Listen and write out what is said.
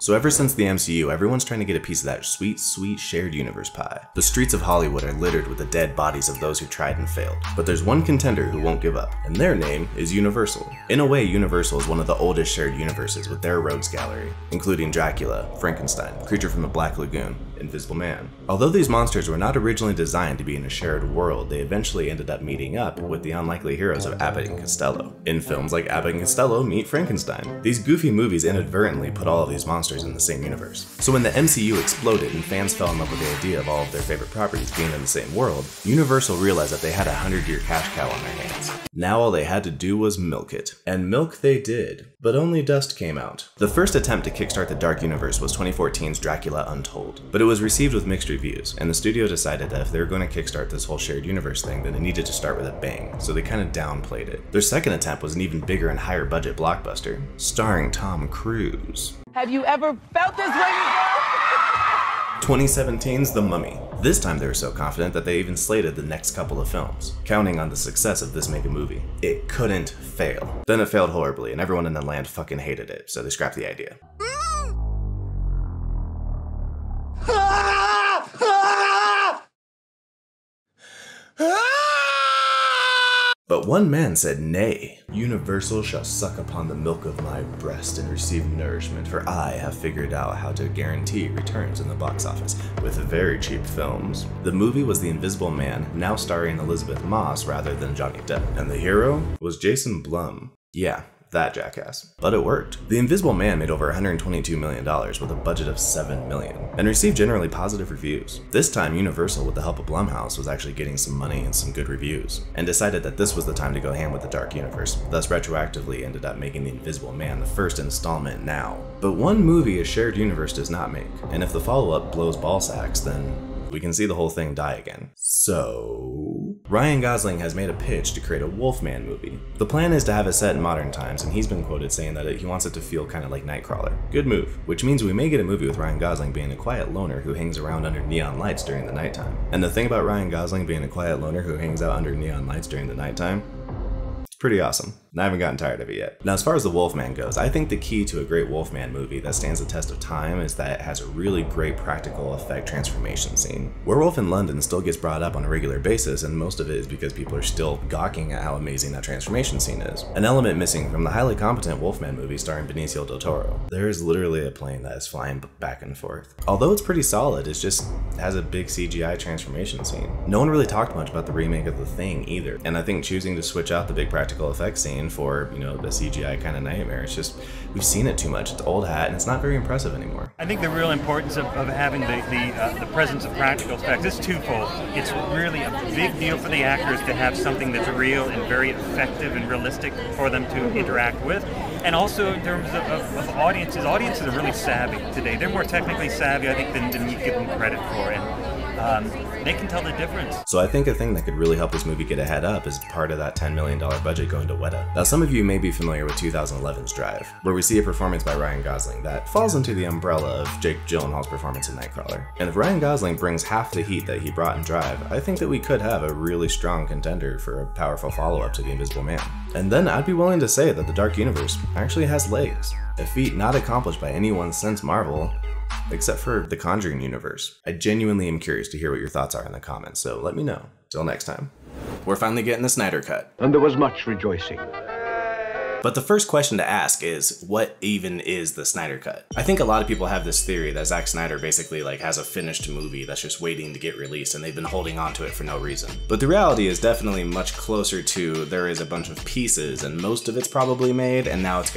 So ever since the MCU, everyone's trying to get a piece of that sweet, sweet shared universe pie. The streets of Hollywood are littered with the dead bodies of those who tried and failed. But there's one contender who won't give up, and their name is Universal. In a way, Universal is one of the oldest shared universes with their rogues gallery, including Dracula, Frankenstein, Creature from the Black Lagoon, Invisible Man. Although these monsters were not originally designed to be in a shared world, they eventually ended up meeting up with the unlikely heroes of Abbott and Costello. In films like Abbott and Costello meet Frankenstein. These goofy movies inadvertently put all of these monsters in the same universe. So when the MCU exploded and fans fell in love with the idea of all of their favorite properties being in the same world, Universal realized that they had a 100-year cash cow on their hands. Now all they had to do was milk it. And milk they did. But only dust came out. The first attempt to kickstart the Dark Universe was 2014's Dracula Untold, but it was received with mixed reviews, and the studio decided that if they were going to kickstart this whole shared universe thing, then it needed to start with a bang, so they kind of downplayed it. Their second attempt was an even bigger and higher budget blockbuster, starring Tom Cruise. Have you ever felt this way before? 2017's The Mummy. This time they were so confident that they even slated the next couple of films, counting on the success of this mega movie. It couldn't fail. Then it failed horribly, and everyone in the land fucking hated it, so they scrapped the idea. But one man said, "Nay, Universal shall suck upon the milk of my breast and receive nourishment, for I have figured out how to guarantee returns in the box office with very cheap films." The movie was The Invisible Man, now starring Elizabeth Moss rather than Johnny Depp, and the hero was Jason Blum. Yeah, that jackass. But it worked. The Invisible Man made over $122 million with a budget of $7 million, and received generally positive reviews. This time, Universal, with the help of Blumhouse, was actually getting some money and some good reviews, and decided that this was the time to go ham with the Dark Universe, thus retroactively ended up making The Invisible Man the first installment now. But one movie a shared universe does not make, and if the follow-up blows ball sacks, then we can see the whole thing die again. So Ryan Gosling has made a pitch to create a Wolfman movie. The plan is to have it set in modern times, and he's been quoted saying that he wants it to feel kind of like Nightcrawler. Good move, which means we may get a movie with Ryan Gosling being a quiet loner who hangs around under neon lights during the nighttime. And the thing about Ryan Gosling being a quiet loner who hangs out under neon lights during the nighttime, pretty awesome. And I haven't gotten tired of it yet. Now, as far as the Wolfman goes, I think the key to a great Wolfman movie that stands the test of time is that it has a really great practical effect transformation scene. Werewolf in London still gets brought up on a regular basis, and most of it is because people are still gawking at how amazing that transformation scene is. An element missing from the highly competent Wolfman movie starring Benicio del Toro. There is literally a plane that is flying back and forth. Although it's pretty solid, it just has a big CGI transformation scene. No one really talked much about the remake of The Thing either, and I think choosing to switch out the big practical effects scene for, you know, the CGI kind of nightmare, it's just, we've seen it too much. It's old hat and it's not very impressive anymore. I think the real importance of having the presence of practical effects is twofold. It's really a big deal for the actors to have something that's real and very effective and realistic for them to interact with. And also in terms of audiences are really savvy today. They're more technically savvy, I think, than we give them credit for. And they can tell the difference. So I think a thing that could really help this movie get a head up is part of that $10 million budget going to Weta. Now, some of you may be familiar with 2011's Drive, where we see a performance by Ryan Gosling that falls into the umbrella of Jake Gyllenhaal's performance in Nightcrawler. And if Ryan Gosling brings half the heat that he brought in Drive, I think that we could have a really strong contender for a powerful follow-up to The Invisible Man. And then I'd be willing to say that the Dark Universe actually has legs, a feat not accomplished by anyone since Marvel, except for the Conjuring universe. I genuinely am curious to hear what your thoughts are in the comments, so let me know. Till next time. We're finally getting the Snyder cut. And there was much rejoicing. But the first question to ask is, what even is the Snyder cut? I think a lot of people have this theory that Zack Snyder basically has a finished movie that's just waiting to get released and they've been holding on to it for no reason. But the reality is definitely much closer to there is a bunch of pieces and most of it's probably made and now it's